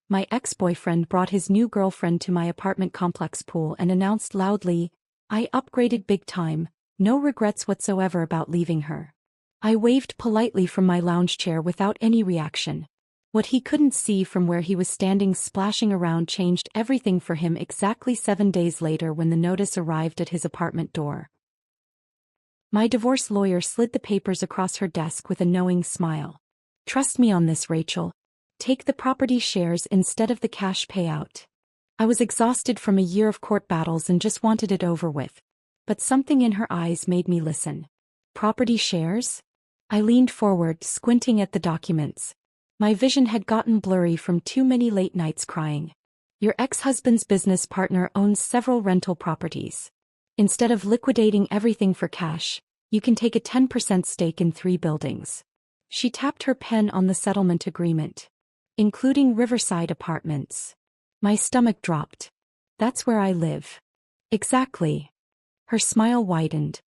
my ex-boyfriend brought his new girlfriend to my apartment complex pool and announced loudly, "I upgraded big time, no regrets whatsoever about leaving her." I waved politely from my lounge chair without any reaction. What he couldn't see from where he was standing splashing around changed everything for him exactly 7 days later when the notice arrived at his apartment door. My divorce lawyer slid the papers across her desk with a knowing smile. "Trust me on this, Rachel. Take the property shares instead of the cash payout." I was exhausted from a year of court battles and just wanted it over with. But something in her eyes made me listen. "Property shares?" I leaned forward, squinting at the documents. My vision had gotten blurry from too many late nights crying. "Your ex-husband's business partner owns several rental properties. Instead of liquidating everything for cash, you can take a 10% stake in 3 buildings." She tapped her pen on the settlement agreement. "Including Riverside Apartments." My stomach dropped. "That's where I live." "Exactly." Her smile widened.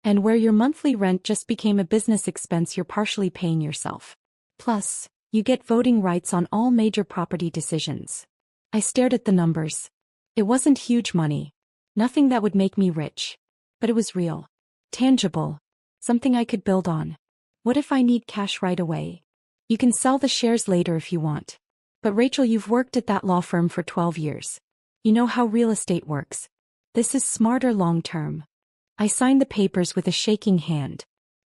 "And where your monthly rent just became a business expense you're partially paying yourself. Plus, you get voting rights on all major property decisions." I stared at the numbers. It wasn't huge money. Nothing that would make me rich. But it was real. Tangible. Something I could build on. "What if I need cash right away?" "You can sell the shares later if you want." "But Rachel, you've worked at that law firm for 12 years. You know how real estate works. This is smarter long term." I signed the papers with a shaking hand.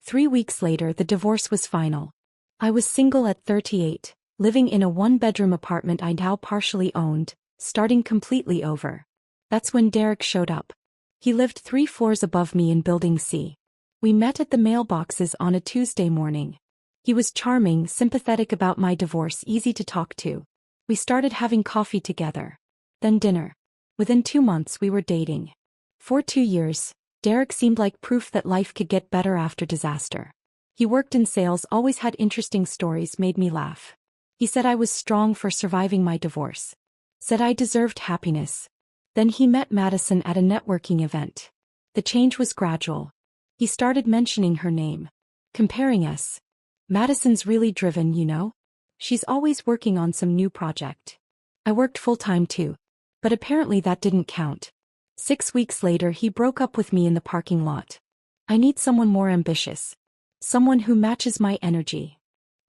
3 weeks later, the divorce was final. I was single at 38, living in a 1-bedroom apartment I now partially owned, starting completely over. That's when Derek showed up. He lived 3 floors above me in Building C. We met at the mailboxes on a Tuesday morning. He was charming, sympathetic about my divorce, easy to talk to. We started having coffee together. Then dinner. Within 2 months we were dating. For 2 years, Derek seemed like proof that life could get better after disaster. He worked in sales, always had interesting stories, made me laugh. He said I was strong for surviving my divorce. Said I deserved happiness. Then he met Madison at a networking event. The change was gradual. He started mentioning her name. Comparing us. "Madison's really driven, you know? She's always working on some new project." I worked full-time too. But apparently that didn't count. 6 weeks later he broke up with me in the parking lot. "I need someone more ambitious. Someone who matches my energy."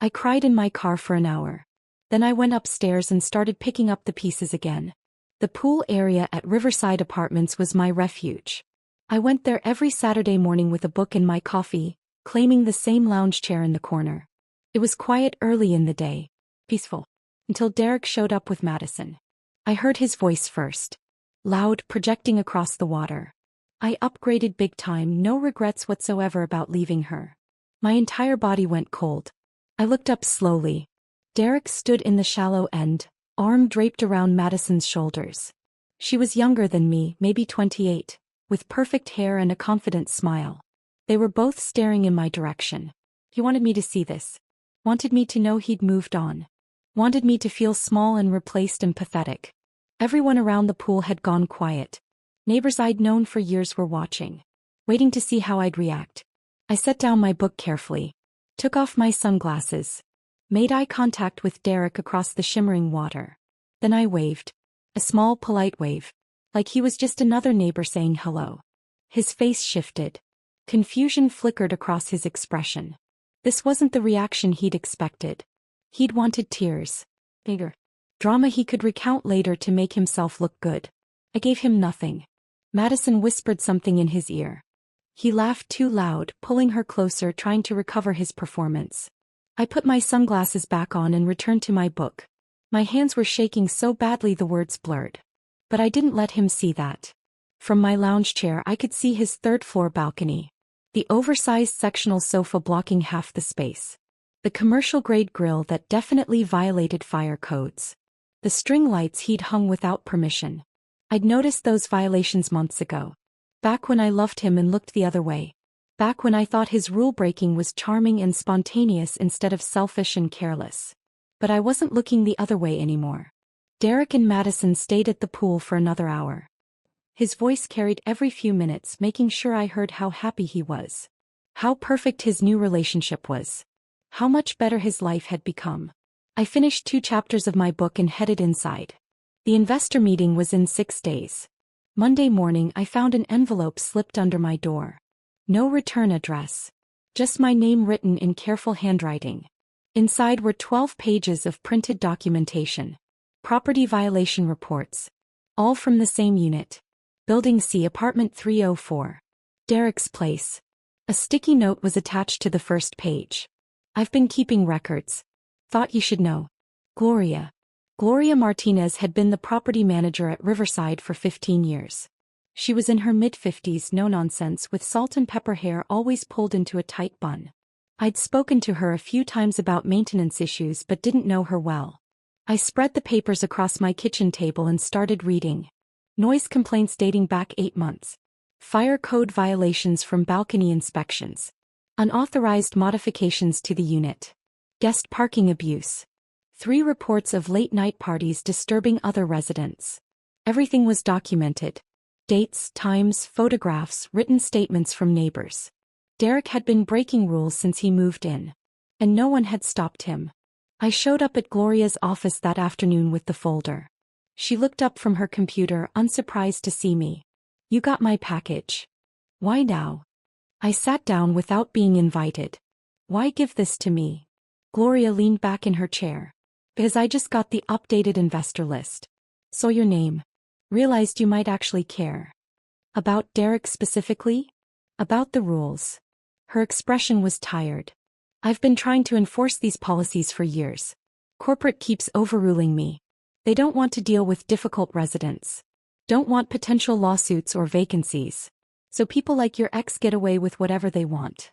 I cried in my car for an hour. Then I went upstairs and started picking up the pieces again. The pool area at Riverside Apartments was my refuge. I went there every Saturday morning with a book and my coffee, claiming the same lounge chair in the corner. It was quiet early in the day. Peaceful. Until Derek showed up with Madison. I heard his voice first. Loud, projecting across the water. "I upgraded big time, no regrets whatsoever about leaving her." My entire body went cold. I looked up slowly. Derek stood in the shallow end, arm draped around Madison's shoulders. She was younger than me, maybe 28, with perfect hair and a confident smile. They were both staring in my direction. He wanted me to see this. Wanted me to know he'd moved on. Wanted me to feel small and replaced and pathetic. Everyone around the pool had gone quiet. Neighbors I'd known for years were watching, waiting to see how I'd react. I set down my book carefully, took off my sunglasses, made eye contact with Derek across the shimmering water. Then I waved. A small, polite wave. Like he was just another neighbor saying hello. His face shifted. Confusion flickered across his expression. This wasn't the reaction he'd expected. He'd wanted tears. Bigger. Drama he could recount later to make himself look good. I gave him nothing. Madison whispered something in his ear. He laughed too loud, pulling her closer, trying to recover his performance. I put my sunglasses back on and returned to my book. My hands were shaking so badly the words blurred. But I didn't let him see that. From my lounge chair I could see his third-floor balcony. The oversized sectional sofa blocking half the space. The commercial-grade grill that definitely violated fire codes. The string lights he'd hung without permission. I'd noticed those violations months ago. Back when I loved him and looked the other way. Back when I thought his rule-breaking was charming and spontaneous instead of selfish and careless. But I wasn't looking the other way anymore. Derek and Madison stayed at the pool for another hour. His voice carried every few minutes, making sure I heard how happy he was. How perfect his new relationship was. How much better his life had become. I finished 2 chapters of my book and headed inside. The investor meeting was in 6 days. Monday morning I found an envelope slipped under my door. No return address. Just my name written in careful handwriting. Inside were 12 pages of printed documentation. Property violation reports. All from the same unit. Building C, apartment 304. Derek's place. A sticky note was attached to the first page. I've been keeping records. Thought you should know. Gloria. Gloria Martinez had been the property manager at Riverside for 15 years. She was in her mid-50s, no nonsense, with salt and pepper hair always pulled into a tight bun. I'd spoken to her a few times about maintenance issues but didn't know her well. I spread the papers across my kitchen table and started reading. Noise complaints dating back 8 months. Fire code violations from balcony inspections. Unauthorized modifications to the unit. Guest parking abuse. 3 reports of late-night parties disturbing other residents. Everything was documented. Dates, times, photographs, written statements from neighbors. Derek had been breaking rules since he moved in. And no one had stopped him. I showed up at Gloria's office that afternoon with the folder. She looked up from her computer, unsurprised to see me. "You got my package." "Why now?" I sat down without being invited. "Why give this to me?" Gloria leaned back in her chair. "Because I just got the updated investor list. Saw your name. Realized you might actually care." "About Derek specifically?" "About the rules." Her expression was tired. "I've been trying to enforce these policies for years. Corporate keeps overruling me. They don't want to deal with difficult residents. Don't want potential lawsuits or vacancies. So people like your ex get away with whatever they want."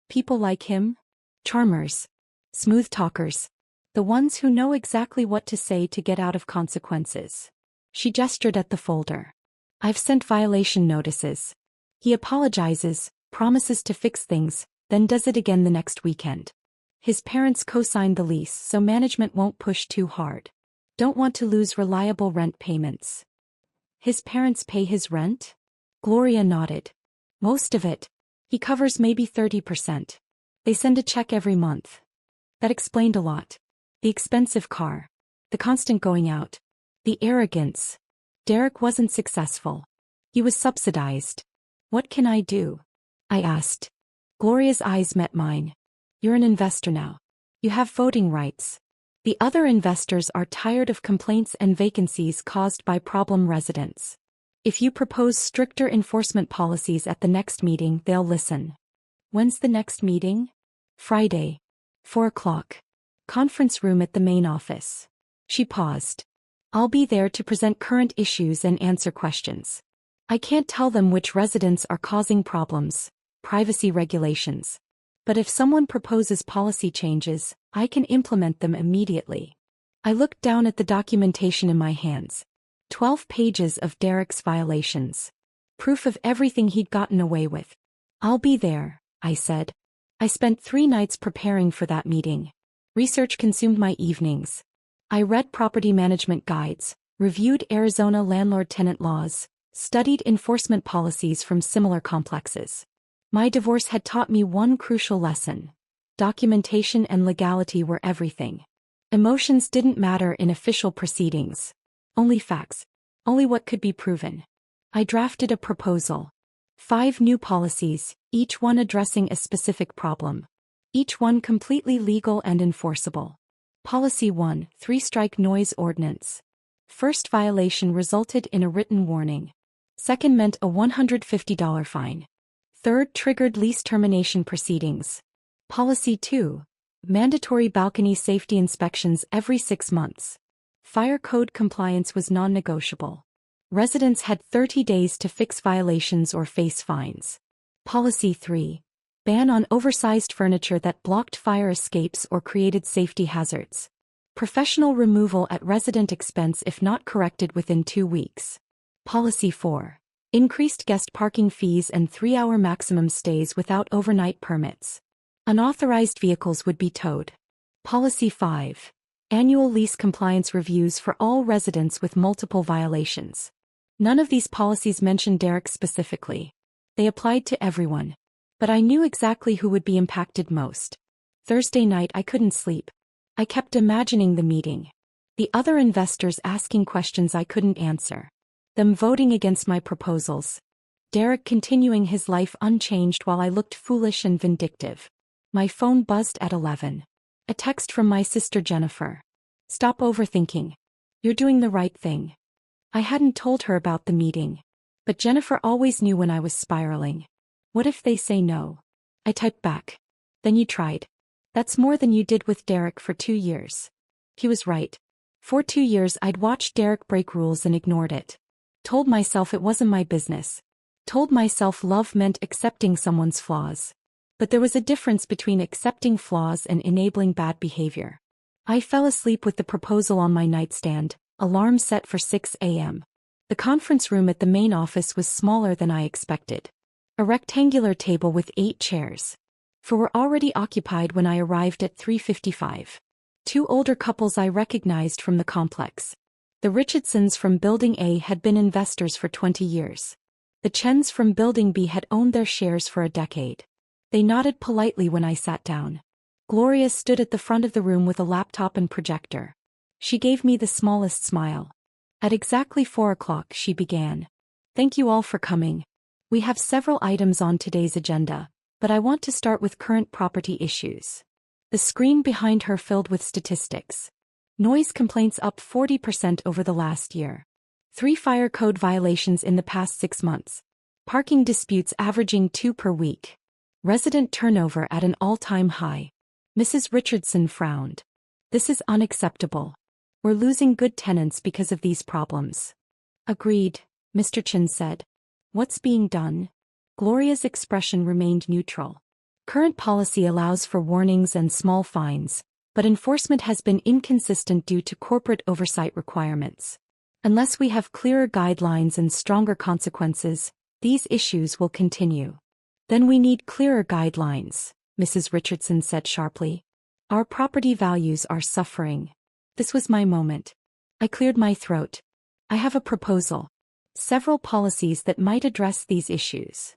"People like him?" "Charmers. Smooth talkers. The ones who know exactly what to say to get out of consequences." She gestured at the folder. "I've sent violation notices. He apologizes, promises to fix things, then does it again the next weekend. His parents co-signed the lease so management won't push too hard. Don't want to lose reliable rent payments." "His parents pay his rent?" Gloria nodded. "Most of it. He covers maybe 30%. They send a check every month." That explained a lot. The expensive car. The constant going out. The arrogance. Derek wasn't successful. He was subsidized. "What can I do?" I asked. Gloria's eyes met mine. "You're an investor now. You have voting rights. The other investors are tired of complaints and vacancies caused by problem residents. If you propose stricter enforcement policies at the next meeting, they'll listen." "When's the next meeting?" "Friday. 4 o'clock. Conference room at the main office." She paused. "I'll be there to present current issues and answer questions. I can't tell them which residents are causing problems, privacy regulations. But if someone proposes policy changes, I can implement them immediately." I looked down at the documentation in my hands. 12 pages of Derek's violations. Proof of everything he'd gotten away with. "I'll be there," I said. I spent 3 nights preparing for that meeting. Research consumed my evenings. I read property management guides, reviewed Arizona landlord-tenant laws, studied enforcement policies from similar complexes. My divorce had taught me one crucial lesson. Documentation and legality were everything. Emotions didn't matter in official proceedings. Only facts. Only what could be proven. I drafted a proposal. 5 new policies, each one addressing a specific problem. Each one completely legal and enforceable. Policy 1, 3-strike noise ordinance. First violation resulted in a written warning. Second meant a $150 fine. Third triggered lease termination proceedings. Policy 2. Mandatory balcony safety inspections every 6 months. Fire code compliance was non-negotiable. Residents had 30 days to fix violations or face fines. Policy 3. Ban on oversized furniture that blocked fire escapes or created safety hazards. Professional removal at resident expense if not corrected within 2 weeks. Policy 4. Increased guest parking fees and 3-hour maximum stays without overnight permits. Unauthorized vehicles would be towed. Policy 5. Annual lease compliance reviews for all residents with multiple violations. None of these policies mentioned Derek specifically. They applied to everyone. But I knew exactly who would be impacted most. Thursday night I couldn't sleep. I kept imagining the meeting. The other investors asking questions I couldn't answer. Them voting against my proposals. Derek continuing his life unchanged while I looked foolish and vindictive. My phone buzzed at 11. A text from my sister Jennifer. Stop overthinking. You're doing the right thing. I hadn't told her about the meeting. But Jennifer always knew when I was spiraling. What if they say no? I typed back. Then you tried. That's more than you did with Derek for 2 years. He was right. For 2 years I'd watched Derek break rules and ignored it. Told myself it wasn't my business. Told myself love meant accepting someone's flaws. But there was a difference between accepting flaws and enabling bad behavior. I fell asleep with the proposal on my nightstand, alarm set for 6 a.m. The conference room at the main office was smaller than I expected. A rectangular table with 8 chairs. 4 were already occupied when I arrived at 3:55. 2 older couples I recognized from the complex. The Richardsons from Building A had been investors for 20 years. The Chens from Building B had owned their shares for a decade. They nodded politely when I sat down. Gloria stood at the front of the room with a laptop and projector. She gave me the smallest smile. At exactly 4 o'clock she began. Thank you all for coming. We have several items on today's agenda, but I want to start with current property issues. The screen behind her filled with statistics. Noise complaints up 40% over the last year. 3 fire code violations in the past 6 months. Parking disputes averaging 2 per week. Resident turnover at an all-time high. Mrs. Richardson frowned. This is unacceptable. We're losing good tenants because of these problems. Agreed, Mr. Chin said. What's being done? Gloria's expression remained neutral. Current policy allows for warnings and small fines, but enforcement has been inconsistent due to corporate oversight requirements. Unless we have clearer guidelines and stronger consequences, these issues will continue. Then we need clearer guidelines, Mrs. Richardson said sharply. Our property values are suffering. This was my moment. I cleared my throat. I have a proposal. Several policies that might address these issues.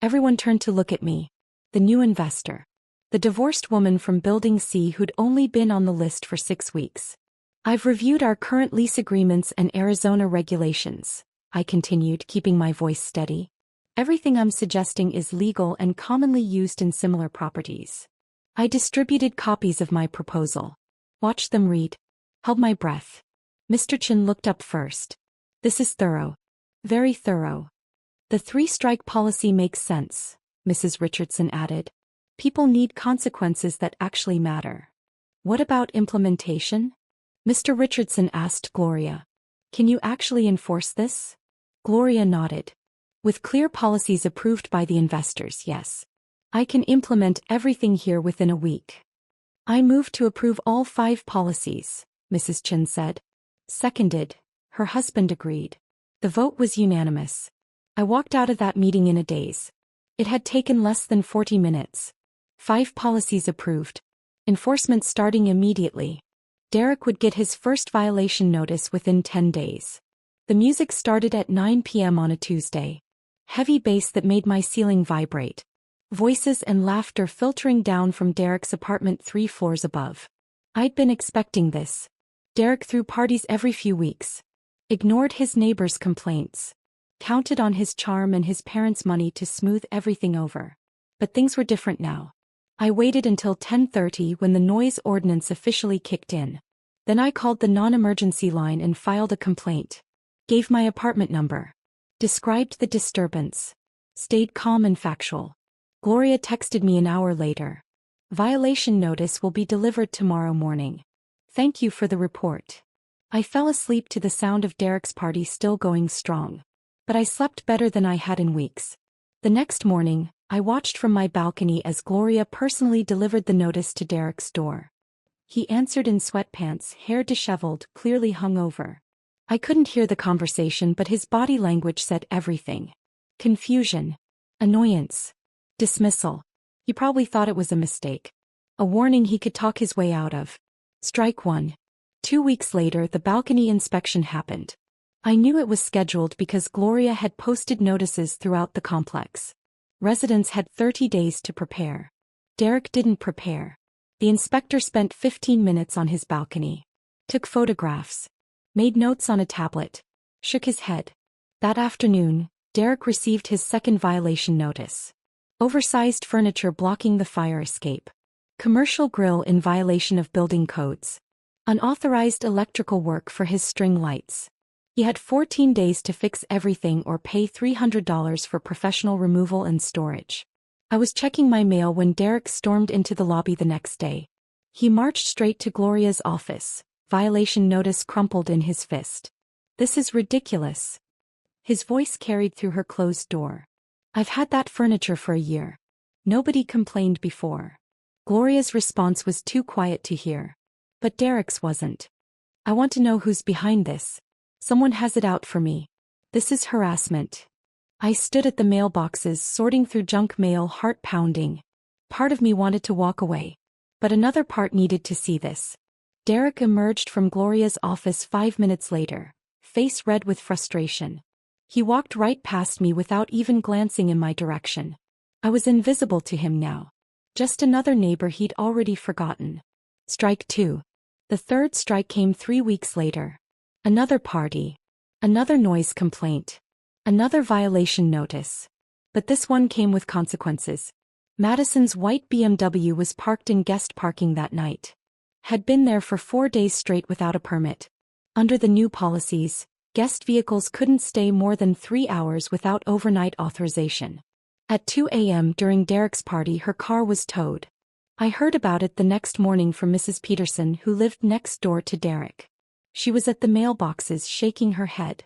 Everyone turned to look at me. The new investor. The divorced woman from Building C who'd only been on the list for 6 weeks. I've reviewed our current lease agreements and Arizona regulations, I continued, keeping my voice steady. Everything I'm suggesting is legal and commonly used in similar properties. I distributed copies of my proposal. Watched them read. Held my breath. Mr. Chin looked up first. This is thorough. Very thorough. The 3-strike policy makes sense, Mrs. Richardson added. People need consequences that actually matter. What about implementation? Mr. Richardson asked Gloria. Can you actually enforce this? Gloria nodded. With clear policies approved by the investors, yes. I can implement everything here within a week. I move to approve all 5 policies, Mrs. Chin said. Seconded. Her husband agreed. The vote was unanimous. I walked out of that meeting in a daze. It had taken less than 40 minutes. 5 policies approved. Enforcement starting immediately. Derek would get his first violation notice within 10 days. The music started at 9 p.m. on a Tuesday. Heavy bass that made my ceiling vibrate. Voices and laughter filtering down from Derek's apartment 3 floors above. I'd been expecting this. Derek threw parties every few weeks. Ignored his neighbors' complaints. Counted on his charm and his parents' money to smooth everything over. But things were different now. I waited until 10:30 when the noise ordinance officially kicked in. Then I called the non-emergency line and filed a complaint. Gave my apartment number. Described the disturbance. Stayed calm and factual. Gloria texted me an hour later. Violation notice will be delivered tomorrow morning. Thank you for the report. I fell asleep to the sound of Derek's party still going strong. But I slept better than I had in weeks. The next morning, I watched from my balcony as Gloria personally delivered the notice to Derek's door. He answered in sweatpants, hair disheveled, clearly hungover. I couldn't hear the conversation, but his body language said everything. Confusion. Annoyance. Dismissal. He probably thought it was a mistake. A warning he could talk his way out of. Strike 1. 2 weeks later, the balcony inspection happened. I knew it was scheduled because Gloria had posted notices throughout the complex. Residents had 30 days to prepare. Derek didn't prepare. The inspector spent 15 minutes on his balcony. Took photographs. Made notes on a tablet. Shook his head. That afternoon, Derek received his second violation notice. Oversized furniture blocking the fire escape. Commercial grill in violation of building codes. Unauthorized electrical work for his string lights. He had 14 days to fix everything or pay $300 for professional removal and storage. I was checking my mail when Derek stormed into the lobby the next day. He marched straight to Gloria's office, violation notice crumpled in his fist. "This is ridiculous." His voice carried through her closed door. "I've had that furniture for a year. Nobody complained before." Gloria's response was too quiet to hear. But Derek's wasn't. "I want to know who's behind this. Someone has it out for me. This is harassment." I stood at the mailboxes sorting through junk mail, heart pounding. Part of me wanted to walk away. But another part needed to see this. Derek emerged from Gloria's office 5 minutes later, face red with frustration. He walked right past me without even glancing in my direction. I was invisible to him now. Just another neighbor he'd already forgotten. Strike 2. The third strike came 3 weeks later. Another party. Another noise complaint. Another violation notice. But this one came with consequences. Madison's white BMW was parked in guest parking that night. Had been there for 4 days straight without a permit. Under the new policies, guest vehicles couldn't stay more than 3 hours without overnight authorization. At 2 a.m. during Derek's party, her car was towed. I heard about it the next morning from Mrs. Peterson, who lived next door to Derek. She was at the mailboxes shaking her head.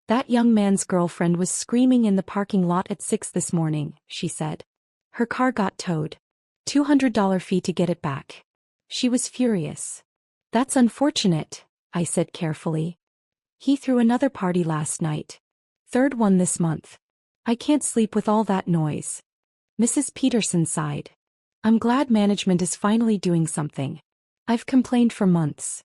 "That young man's girlfriend was screaming in the parking lot at 6 this morning," she said. "Her car got towed. $200 fee to get it back." She was furious. "That's unfortunate," I said carefully. "He threw another party last night. Third one this month. I can't sleep with all that noise." Mrs. Peterson sighed. "I'm glad management is finally doing something. I've complained for months."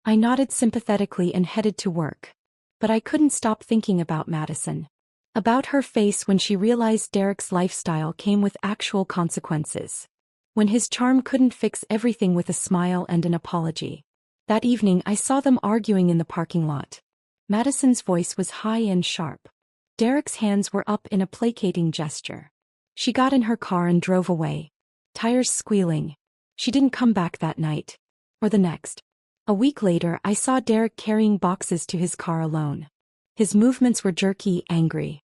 I nodded sympathetically and headed to work. But I couldn't stop thinking about Madison. About her face when she realized Derek's lifestyle came with actual consequences. When his charm couldn't fix everything with a smile and an apology. That evening I saw them arguing in the parking lot. Madison's voice was high and sharp. Derek's hands were up in a placating gesture. She got in her car and drove away. Tires squealing. She didn't come back that night. Or the next. A week later I saw Derek carrying boxes to his car alone. His movements were jerky, angry.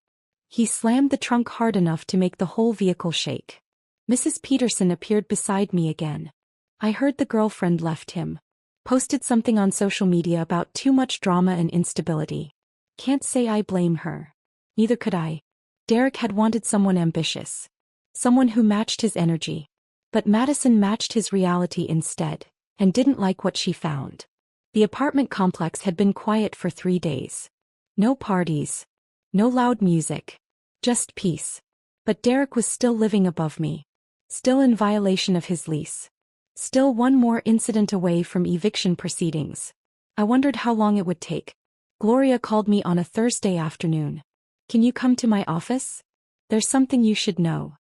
He slammed the trunk hard enough to make the whole vehicle shake. Mrs. Peterson appeared beside me again. I heard the girlfriend left him. Posted something on social media about too much drama and instability. Can't say I blame her. Neither could I. Derek had wanted someone ambitious. Someone who matched his energy. But Madison matched his reality instead. And didn't like what she found. The apartment complex had been quiet for 3 days. No parties. No loud music. Just peace. But Derek was still living above me. Still in violation of his lease. Still one more incident away from eviction proceedings. I wondered how long it would take. Gloria called me on a Thursday afternoon. "Can you come to my office? There's something you should know."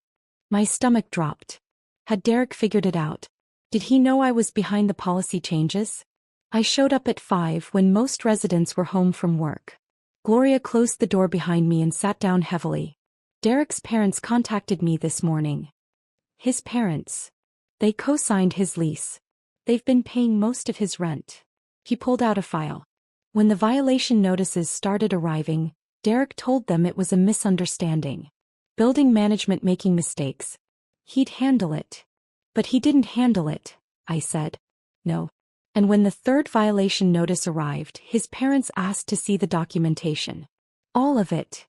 My stomach dropped. Had Derek figured it out? Did he know I was behind the policy changes? I showed up at 5 when most residents were home from work. Gloria closed the door behind me and sat down heavily. "Derek's parents contacted me this morning." His parents. They co-signed his lease. They've been paying most of his rent. He pulled out a file. When the violation notices started arriving, Derek told them it was a misunderstanding. Building management making mistakes. He'd handle it. "But he didn't handle it," I said. "No." And when the third violation notice arrived, his parents asked to see the documentation. All of it.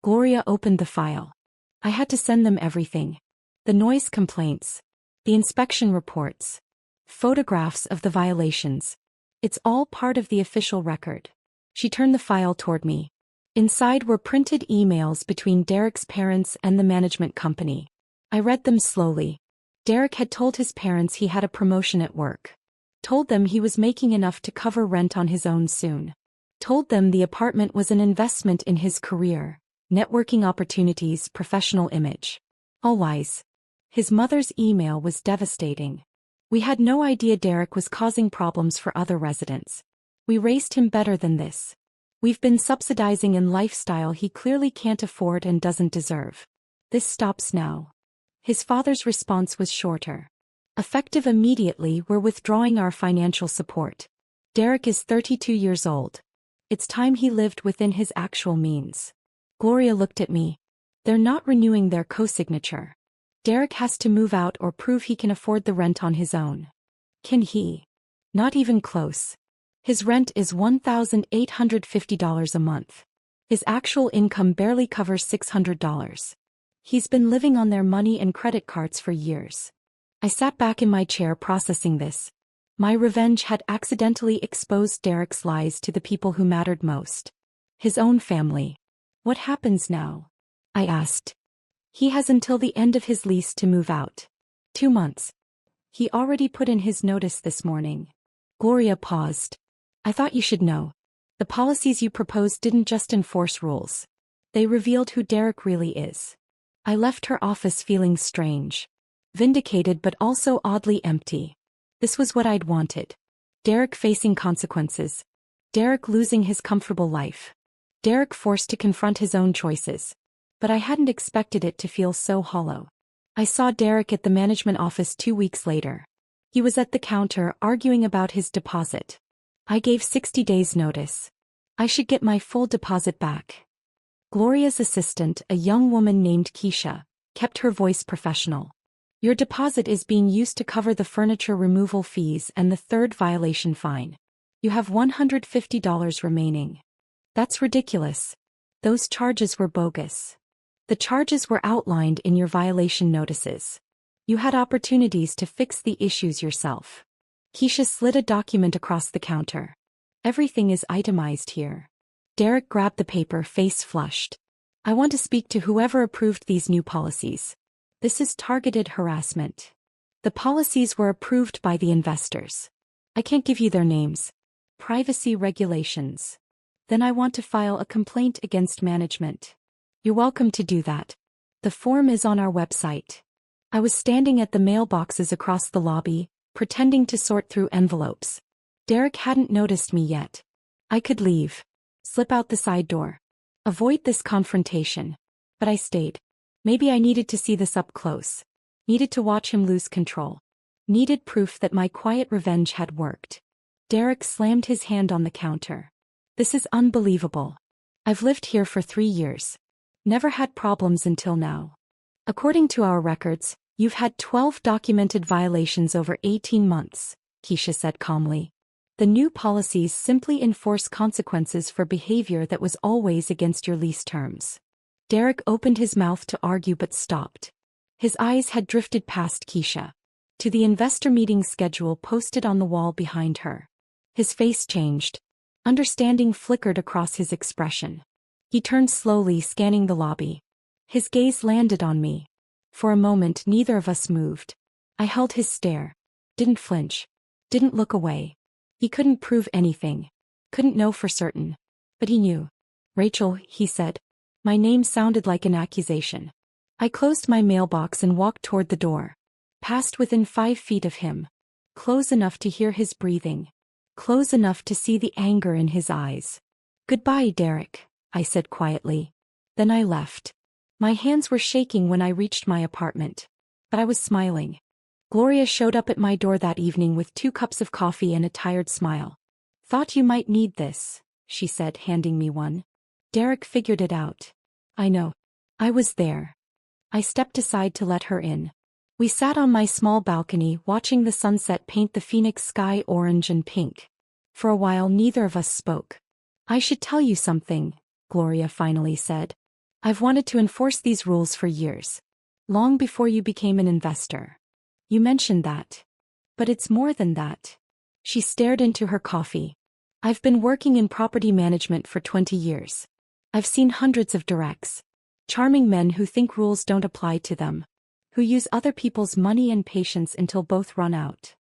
Gloria opened the file. I had to send them everything. The noise complaints. The inspection reports. Photographs of the violations. It's all part of the official record. She turned the file toward me. Inside were printed emails between Derek's parents and the management company. I read them slowly. Derek had told his parents he had a promotion at work. Told them he was making enough to cover rent on his own soon. Told them the apartment was an investment in his career, networking opportunities, professional image. All lies. His mother's email was devastating. We had no idea Derek was causing problems for other residents. We raised him better than this. We've been subsidizing a lifestyle he clearly can't afford and doesn't deserve. This stops now." His father's response was shorter. "Effective immediately, we're withdrawing our financial support. Derek is 32 years old. It's time he lived within his actual means." Gloria looked at me. "They're not renewing their co-signature. Derek has to move out or prove he can afford the rent on his own." "Can he?" "Not even close. His rent is $1,850 a month. His actual income barely covers $600. He's been living on their money and credit cards for years." I sat back in my chair processing this. My revenge had accidentally exposed Derek's lies to the people who mattered most. His own family. "What happens now?" I asked. "He has until the end of his lease to move out. 2 months. He already put in his notice this morning." Gloria paused. "I thought you should know. The policies you proposed didn't just enforce rules. They revealed who Derek really is." I left her office feeling strange. Vindicated but also oddly empty. This was what I'd wanted. Derek facing consequences. Derek losing his comfortable life. Derek forced to confront his own choices. But I hadn't expected it to feel so hollow. I saw Derek at the management office 2 weeks later. He was at the counter arguing about his deposit. I gave 60 days notice. I should get my full deposit back. Gloria's assistant, a young woman named Keisha, kept her voice professional. "Your deposit is being used to cover the furniture removal fees and the third violation fine. You have $150 remaining." "That's ridiculous. Those charges were bogus. The charges were outlined in your violation notices. You had opportunities to fix the issues yourself." Keisha slid a document across the counter. "Everything is itemized here." Derek grabbed the paper, face flushed. "I want to speak to whoever approved these new policies. This is targeted harassment. The policies were approved by the investors. I can't give you their names. Privacy regulations. Then I want to file a complaint against management." "You're welcome to do that. The form is on our website." I was standing at the mailboxes across the lobby, pretending to sort through envelopes. Derek hadn't noticed me yet. I could leave. Slip out the side door. Avoid this confrontation. But I stayed. Maybe I needed to see this up close. Needed to watch him lose control. Needed proof that my quiet revenge had worked. Derek slammed his hand on the counter. "This is unbelievable. I've lived here for 3 years. Never had problems until now. According to our records, you've had 12 documented violations over 18 months, Keisha said calmly. "The new policies simply enforce consequences for behavior that was always against your lease terms." Derek opened his mouth to argue but stopped. His eyes had drifted past Keisha. To the investor meeting schedule posted on the wall behind her. His face changed. Understanding flickered across his expression. He turned slowly, scanning the lobby. His gaze landed on me. For a moment neither of us moved. I held his stare. Didn't flinch. Didn't look away. He couldn't prove anything. Couldn't know for certain. But he knew. "Rachel," he said. My name sounded like an accusation. I closed my mailbox and walked toward the door. Passed within 5 feet of him. Close enough to hear his breathing. Close enough to see the anger in his eyes. "Goodbye, Derek," I said quietly. Then I left. My hands were shaking when I reached my apartment. But I was smiling. Gloria showed up at my door that evening with 2 cups of coffee and a tired smile. "Thought you might need this," she said, handing me one. "Derek figured it out." "I know. I was there." I stepped aside to let her in. We sat on my small balcony watching the sunset paint the Phoenix sky orange and pink. For a while neither of us spoke. "I should tell you something," Gloria finally said. "I've wanted to enforce these rules for years. Long before you became an investor. You mentioned that. But it's more than that." She stared into her coffee. "I've been working in property management for 20 years. I've seen hundreds of directs. Charming men who think rules don't apply to them. Who use other people's money and patience until both run out.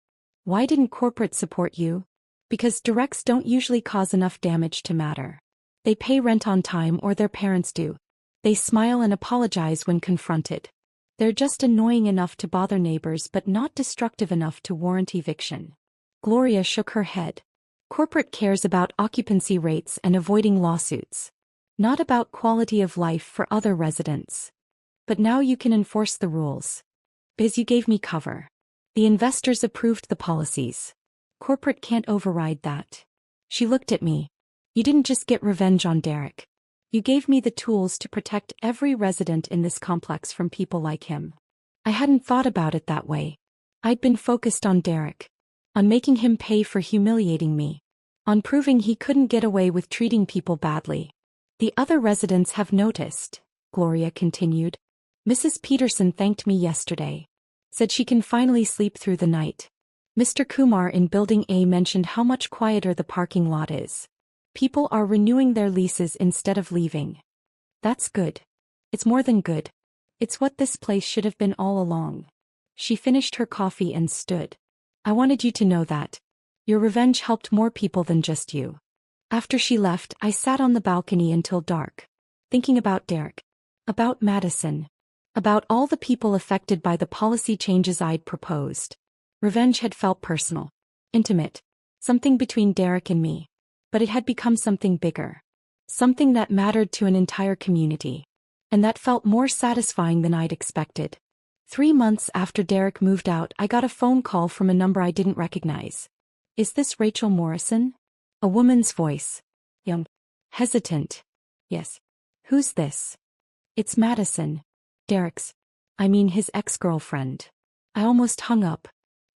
Why didn't corporate support you? Because directs don't usually cause enough damage to matter. They pay rent on time or their parents do. They smile and apologize when confronted. They're just annoying enough to bother neighbors but not destructive enough to warrant eviction. Gloria shook her head. Corporate cares about occupancy rates and avoiding lawsuits. Not about quality of life for other residents. But now you can enforce the rules. Biz, you gave me cover. The investors approved the policies. Corporate can't override that. She looked at me. You didn't just get revenge on Derek. You gave me the tools to protect every resident in this complex from people like him. I hadn't thought about it that way. I'd been focused on Derek. On making him pay for humiliating me. On proving he couldn't get away with treating people badly. The other residents have noticed, Gloria continued. Mrs. Peterson thanked me yesterday. Said she can finally sleep through the night. Mr. Kumar in Building A mentioned how much quieter the parking lot is. People are renewing their leases instead of leaving. That's good. It's more than good. It's what this place should have been all along. She finished her coffee and stood. I wanted you to know that. Your revenge helped more people than just you. After she left, I sat on the balcony until dark. Thinking about Derek. About Madison. About all the people affected by the policy changes I'd proposed. Revenge had felt personal. Intimate. Something between Derek and me. But it had become something bigger. Something that mattered to an entire community. And that felt more satisfying than I'd expected. 3 months after Derek moved out, I got a phone call from a number I didn't recognize. Is this Rachel Morrison? A woman's voice. Young. Hesitant. Yes. Who's this? It's Madison. Derek's. His ex-girlfriend. I almost hung up.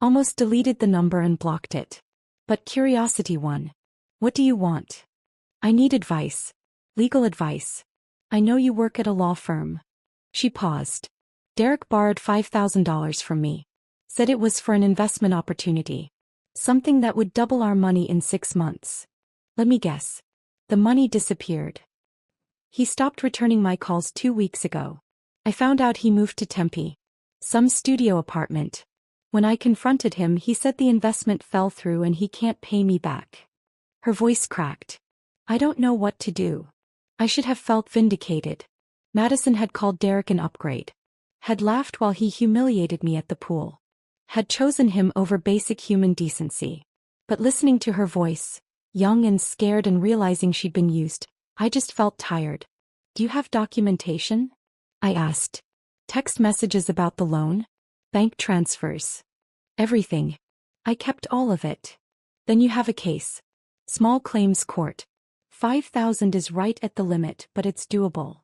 Almost deleted the number and blocked it. But curiosity won. What do you want? I need advice. Legal advice. I know you work at a law firm. She paused. Derek borrowed $5,000 from me. Said it was for an investment opportunity. Something that would double our money in 6 months. Let me guess. The money disappeared. He stopped returning my calls 2 weeks ago. I found out he moved to Tempe. Some studio apartment. When I confronted him, he said the investment fell through and he can't pay me back. Her voice cracked. I don't know what to do. I should have felt vindicated. Madison had called Derek an upgrade. Had laughed while he humiliated me at the pool. Had chosen him over basic human decency. But listening to her voice, young and scared and realizing she'd been used, I just felt tired. Do you have documentation? I asked. Text messages about the loan? Bank transfers? Everything. I kept all of it. Then you have a case. Small claims court. 5,000 is right at the limit, but it's doable.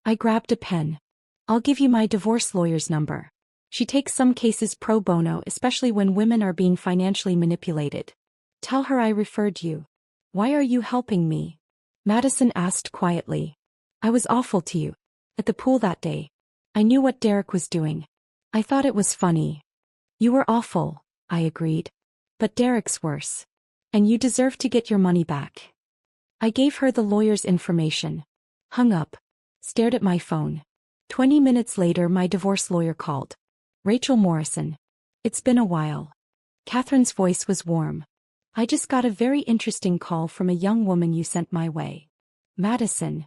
I grabbed a pen. I'll give you my divorce lawyer's number. She takes some cases pro bono, especially when women are being financially manipulated. Tell her I referred you. Why are you helping me? Madison asked quietly. I was awful to you. At the pool that day. I knew what Derek was doing. I thought it was funny. You were awful, I agreed. But Derek's worse. And you deserve to get your money back. I gave her the lawyer's information. Hung up. Stared at my phone. 20 minutes later, my divorce lawyer called. Rachel Morrison. It's been a while. Catherine's voice was warm. I just got a very interesting call from a young woman you sent my way. Madison.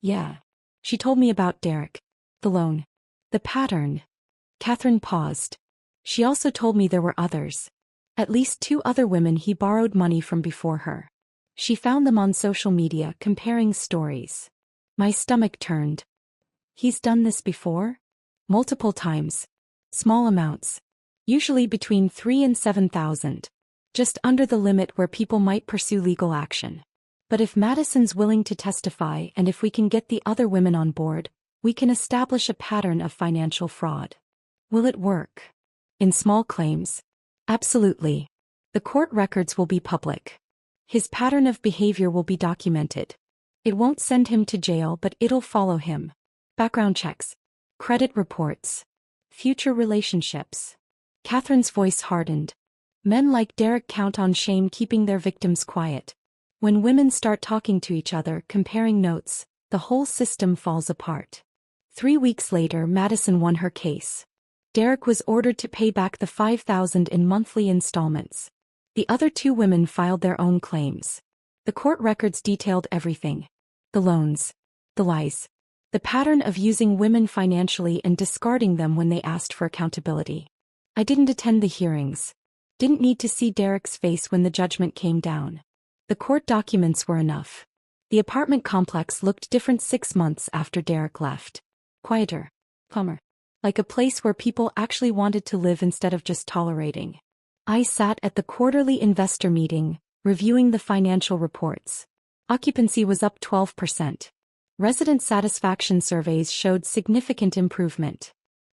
Yeah. She told me about Derek. The loan. The pattern. Catherine paused. She also told me there were others. At least 2 other women he borrowed money from before her. She found them on social media comparing stories. My stomach turned. He's done this before? Multiple times. Small amounts. Usually between 3 and 7,000. Just under the limit where people might pursue legal action. But if Madison's willing to testify and if we can get the other women on board, we can establish a pattern of financial fraud. Will it work? In small claims? Absolutely. The court records will be public. His pattern of behavior will be documented. It won't send him to jail, but it'll follow him. Background checks. Credit reports. Future relationships. Catherine's voice hardened. Men like Derek count on shame keeping their victims quiet. When women start talking to each other, comparing notes, the whole system falls apart. 3 weeks later, Madison won her case. Derek was ordered to pay back the $5,000 in monthly installments. The other 2 women filed their own claims. The court records detailed everything. The loans. The lies. The pattern of using women financially and discarding them when they asked for accountability. I didn't attend the hearings. Didn't need to see Derek's face when the judgment came down. The court documents were enough. The apartment complex looked different 6 months after Derek left. Quieter. Calmer. Like a place where people actually wanted to live instead of just tolerating. I sat at the quarterly investor meeting, reviewing the financial reports. Occupancy was up 12%. Resident satisfaction surveys showed significant improvement.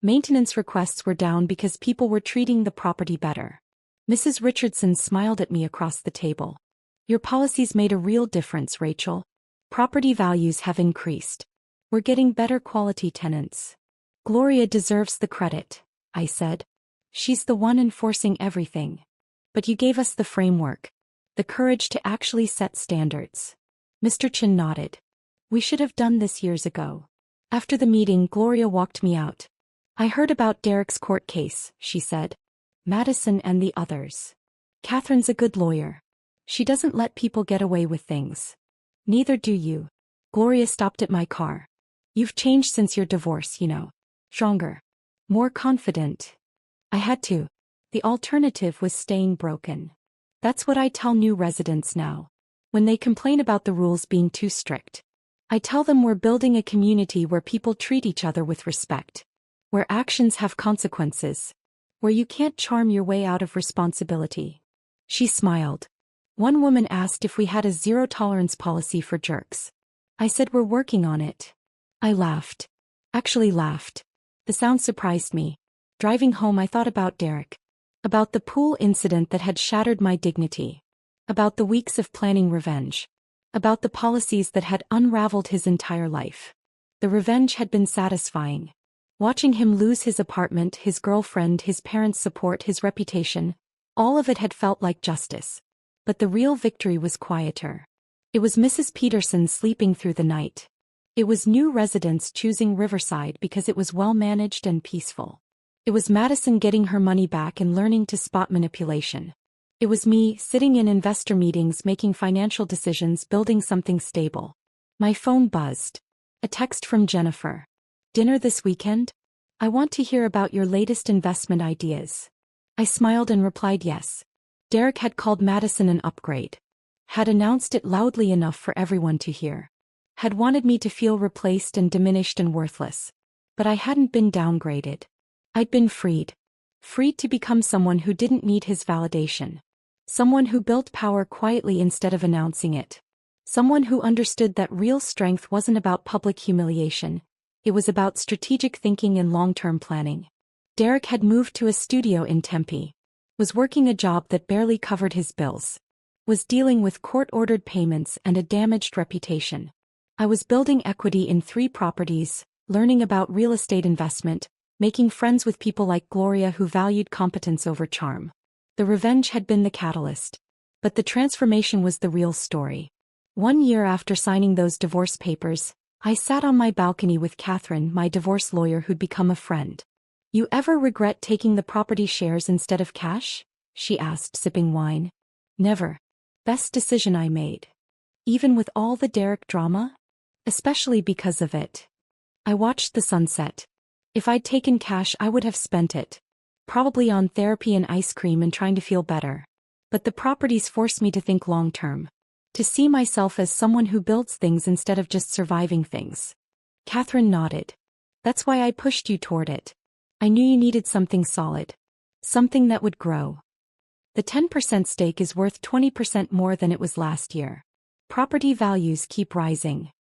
Maintenance requests were down because people were treating the property better. Mrs. Richardson smiled at me across the table. Your policies made a real difference, Rachel. Property values have increased. We're getting better quality tenants. Gloria deserves the credit, I said. She's the one enforcing everything. But you gave us the framework. The courage to actually set standards. Mr. Chin nodded. We should have done this years ago. After the meeting, Gloria walked me out. I heard about Derek's court case, she said. Madison and the others. Catherine's a good lawyer. She doesn't let people get away with things. Neither do you. Gloria stopped at my car. You've changed since your divorce, you know. Stronger. More confident. I had to. The alternative was staying broken. That's what I tell new residents now. When they complain about the rules being too strict. I tell them we're building a community where people treat each other with respect. Where actions have consequences. Where you can't charm your way out of responsibility. She smiled. One woman asked if we had a zero-tolerance policy for jerks. I said we're working on it. I laughed. Actually laughed. The sound surprised me. Driving home I thought about Derek. About the pool incident that had shattered my dignity. About the weeks of planning revenge. About the policies that had unraveled his entire life. The revenge had been satisfying. Watching him lose his apartment, his girlfriend, his parents' support, his reputation, all of it had felt like justice. But the real victory was quieter. It was Mrs. Peterson sleeping through the night. It was new residents choosing Riverside because it was well-managed and peaceful. It was Madison getting her money back and learning to spot manipulation. It was me, sitting in investor meetings making financial decisions, building something stable. My phone buzzed. A text from Jennifer. Dinner this weekend? I want to hear about your latest investment ideas. I smiled and replied yes. Derek had called Madison an upgrade. Had announced it loudly enough for everyone to hear. Had wanted me to feel replaced and diminished and worthless. But I hadn't been downgraded. I'd been freed. Freed to become someone who didn't need his validation. Someone who built power quietly instead of announcing it. Someone who understood that real strength wasn't about public humiliation. It was about strategic thinking and long-term planning. Derek had moved to a studio in Tempe. Was working a job that barely covered his bills. Was dealing with court-ordered payments and a damaged reputation. I was building equity in 3 properties, learning about real estate investment, making friends with people like Gloria who valued competence over charm. The revenge had been the catalyst. But the transformation was the real story. 1 year after signing those divorce papers, I sat on my balcony with Catherine, my divorce lawyer who'd become a friend. You ever regret taking the property shares instead of cash? She asked, sipping wine. Never. Best decision I made. Even with all the Derek drama? Especially because of it. I watched the sunset. If I'd taken cash I would have spent it. Probably on therapy and ice cream and trying to feel better. But the properties forced me to think long-term. To see myself as someone who builds things instead of just surviving things. Catherine nodded. That's why I pushed you toward it. I knew you needed something solid. Something that would grow. The 10% stake is worth 20% more than it was last year. Property values keep rising.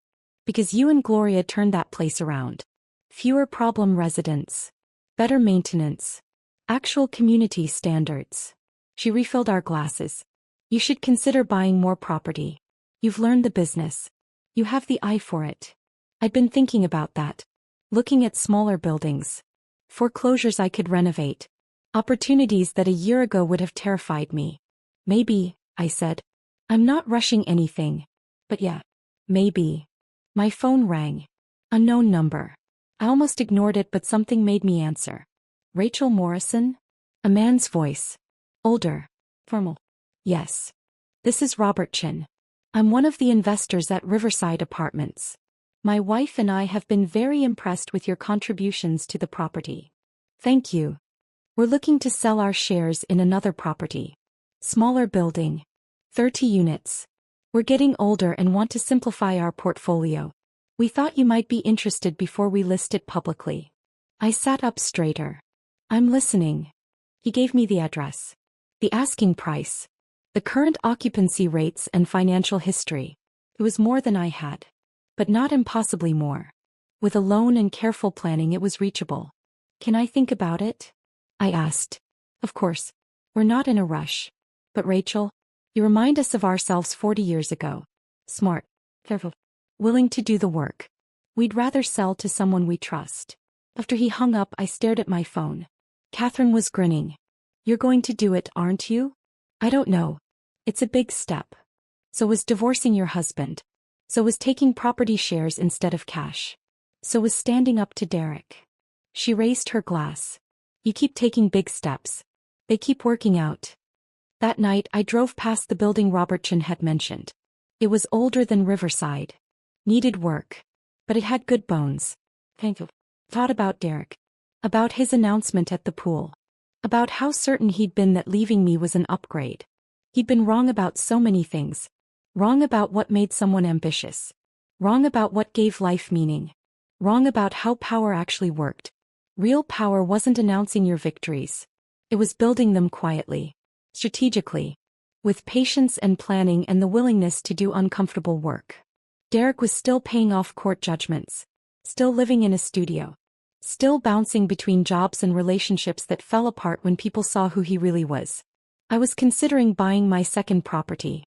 Because you and Gloria turned that place around. Fewer problem residents. Better maintenance. Actual community standards. She refilled our glasses. You should consider buying more property. You've learned the business. You have the eye for it. I'd been thinking about that. Looking at smaller buildings. Foreclosures I could renovate. Opportunities that a year ago would have terrified me. Maybe, I said. I'm not rushing anything. But yeah. Maybe. My phone rang. Unknown number. I almost ignored it but something made me answer. Rachel Morrison? A man's voice. Older. Formal. Yes. This is Robert Chin. I'm one of the investors at Riverside Apartments. My wife and I have been very impressed with your contributions to the property. Thank you. We're looking to sell our shares in another property. Smaller building. 30 units. We're getting older and want to simplify our portfolio. We thought you might be interested before we list it publicly. I sat up straighter. I'm listening. He gave me the address. The asking price. The current occupancy rates and financial history. It was more than I had. But not impossibly more. With a loan and careful planning it was reachable. Can I think about it? I asked. Of course. We're not in a rush. But Rachel, you remind us of ourselves 40 years ago. Smart. Careful. Willing to do the work. We'd rather sell to someone we trust. After he hung up I stared at my phone. Catherine was grinning. You're going to do it, aren't you? I don't know. It's a big step. So was divorcing your husband. So was taking property shares instead of cash. So was standing up to Derek. She raised her glass. You keep taking big steps. They keep working out. That night I drove past the building Robertson had mentioned. It was older than Riverside. Needed work. But it had good bones. Thank you. Thought about Derek. About his announcement at the pool. About how certain he'd been that leaving me was an upgrade. He'd been wrong about so many things. Wrong about what made someone ambitious. Wrong about what gave life meaning. Wrong about how power actually worked. Real power wasn't announcing your victories. It was building them quietly. Strategically. With patience and planning and the willingness to do uncomfortable work. Derek was still paying off court judgments. Still living in a studio. Still bouncing between jobs and relationships that fell apart when people saw who he really was. I was considering buying my second property.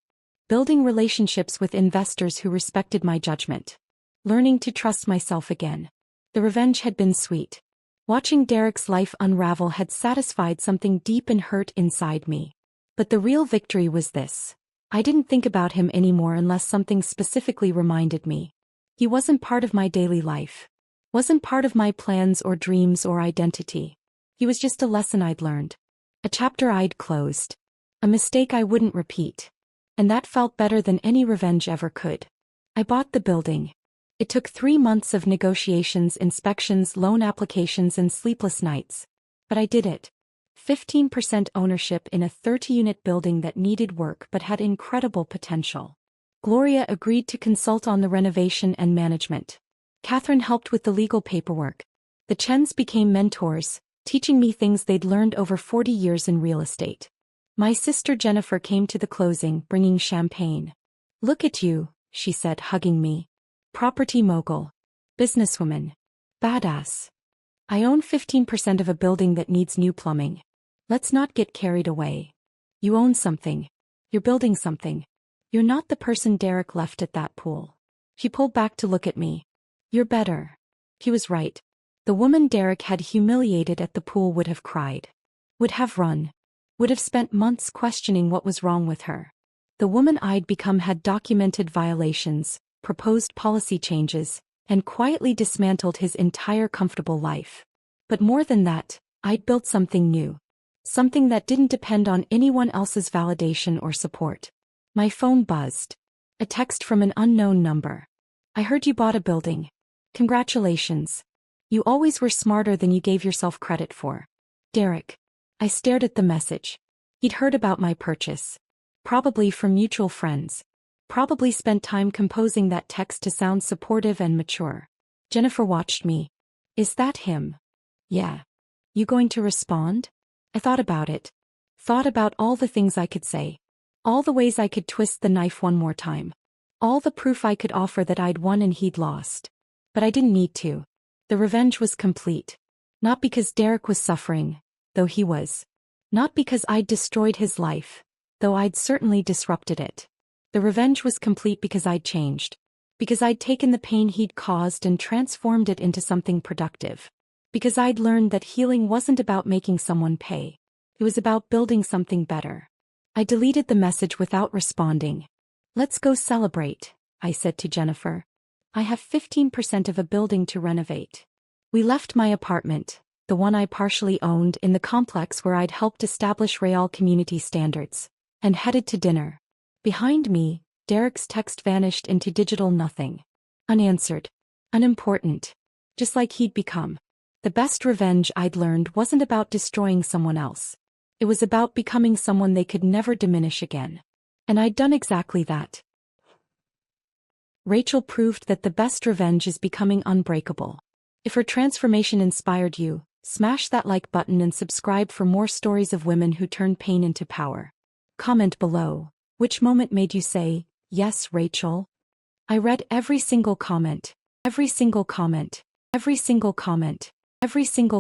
Building relationships with investors who respected my judgment. Learning to trust myself again. The revenge had been sweet. Watching Derek's life unravel had satisfied something deep and hurt inside me. But the real victory was this. I didn't think about him anymore unless something specifically reminded me. He wasn't part of my daily life. Wasn't part of my plans or dreams or identity. He was just a lesson I'd learned. A chapter I'd closed. A mistake I wouldn't repeat. And that felt better than any revenge ever could. I bought the building. It took 3 months of negotiations, inspections, loan applications, and sleepless nights. But I did it. 15% ownership in a 30-unit building that needed work but had incredible potential. Gloria agreed to consult on the renovation and management. Catherine helped with the legal paperwork. The Chens became mentors, teaching me things they'd learned over 40 years in real estate. My sister Jennifer came to the closing, bringing champagne. Look at you, she said, hugging me. Property mogul. Businesswoman. Badass. I own 15% of a building that needs new plumbing. Let's not get carried away. You own something. You're building something. You're not the person Derek left at that pool. She pulled back to look at me. You're better. He was right. The woman Derek had humiliated at the pool would have cried. Would have run. Would have spent months questioning what was wrong with her. The woman I'd become had documented violations, proposed policy changes, and quietly dismantled his entire comfortable life. But more than that, I'd built something new. Something that didn't depend on anyone else's validation or support. My phone buzzed. A text from an unknown number. I heard you bought a building. Congratulations. You always were smarter than you gave yourself credit for. Derek. I stared at the message. He'd heard about my purchase. Probably from mutual friends. Probably spent time composing that text to sound supportive and mature. Jennifer watched me. Is that him? Yeah. You going to respond? I thought about it. Thought about all the things I could say. All the ways I could twist the knife one more time. All the proof I could offer that I'd won and he'd lost. But I didn't need to. The revenge was complete. Not because Derek was suffering, though he was. Not because I'd destroyed his life, though I'd certainly disrupted it. The revenge was complete because I'd changed. Because I'd taken the pain he'd caused and transformed it into something productive. Because I'd learned that healing wasn't about making someone pay. It was about building something better. I deleted the message without responding. Let's go celebrate, I said to Jennifer. I have 15% of a building to renovate. We left my apartment, the one I partially owned in the complex where I'd helped establish Real community standards, and headed to dinner. Behind me, Derek's text vanished into digital nothing. Unanswered. unimportant. Just like he'd become. The best revenge I'd learned wasn't about destroying someone else. It was about becoming someone they could never diminish again. And I'd done exactly that. Rachel proved that the best revenge is becoming unbreakable. If her transformation inspired you, smash that like button and subscribe for more stories of women who turn pain into power. Comment below. Which moment made you say, "Yes, Rachel"? I read every single comment. Every single comment. Every single comment. Every single